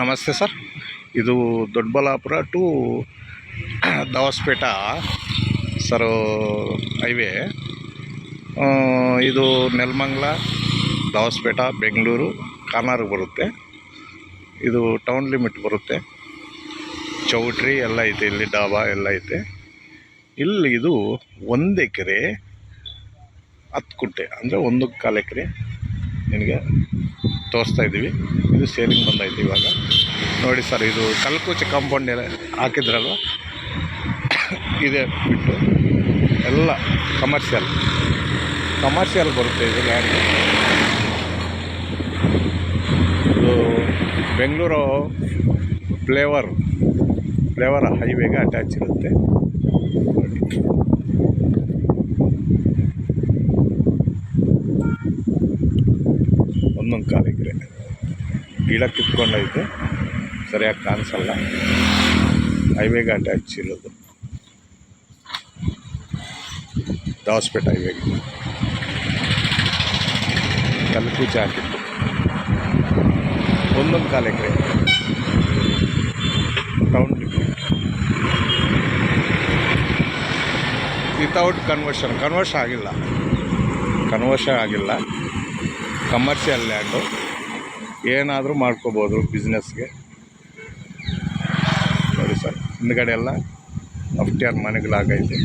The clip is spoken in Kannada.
ನಮಸ್ತೆ ಸರ್. ಇದು ದೊಡ್ಡಬಳ್ಳಾಪುರ ಟು ದವಸ್ಪೇಟ ಸರ್ ಹೈವೇ. ಇದು ನೆಲಮಂಗಲ, ದವಸ್ಪೇಟ, ಬೆಂಗಳೂರು, ಕಾರ್ನಾರ್ಗೆ ಬರುತ್ತೆ. ಇದು ಟೌನ್ ಲಿಮಿಟ್ ಬರುತ್ತೆ. ಚೌಟ್ರಿ ಎಲ್ಲ ಐತೆ, ಇಲ್ಲಿ ಡಾಬಾ ಎಲ್ಲ ಐತೆ. ಇಲ್ಲಿ ಇದು 1 ಎಕರೆ 10 ಗುಂಟೆ ಅಂದರೆ 1.25 ಎಕರೆ ನಿನಗೆ ತೋರಿಸ್ತಾ ಇದ್ದೀವಿ. ಇದು ಸೇಲಿಂಗ್ ಬಂದೈತೆ ಇವಾಗ. ನೋಡಿ ಸರ್, ಇದು ಕಲ್ಕುಚಿ ಕಾಂಪೌಂಡ್ ಎಲ್ಲ ಹಾಕಿದ್ರಲ್ವ, ಇದೆ ಬಿಟ್ಟು ಎಲ್ಲ ಕಮರ್ಷಿಯಲ್ ಬರುತ್ತೆ ಇದು ಲ್ಯಾಂಡ್. ಇದು ಬೆಂಗಳೂರು ಫ್ಲೇವರ್ ಹೈವೇಗೆ ಅಟ್ಯಾಚ್ ಇರುತ್ತೆ. ನೋಡಿ, 1.25 ಎಕರೆ. ಗಿಡ ಕಿತ್ಕೊಂಡೈತೆ, ಸರಿಯಾಗಿ ಕಾಣಿಸಲ್ಲ. ಹೈವೇಗೆ ಅಟ್ಯಾಚ್ ಇರೋದು, ದವಸ್ಪೇಟ ಹೈವೇಗೆ ಕಲ್ಕುಚಿ ಹಾಕಿತ್ತು. 1.25 ಎಕರೆ ಟೌನ್ ವಿತೌಟ್ ಕನ್ವರ್ಷನ್ ಆಗಿಲ್ಲ. ಕಮರ್ಷಿಯಲ್ ಲ್ಯಾಂಡು, ಏನಾದರೂ ಮಾಡ್ಕೋಬೋದು ಬಿಸ್ನೆಸ್ಗೆ. ನೋಡಿ ಸರ್, ಹಿಂದ್ಗಡೆ ಎಲ್ಲ ಅಫ್ಟಿಯರ್ ಮನೆಗಳಾಗೈತೆ.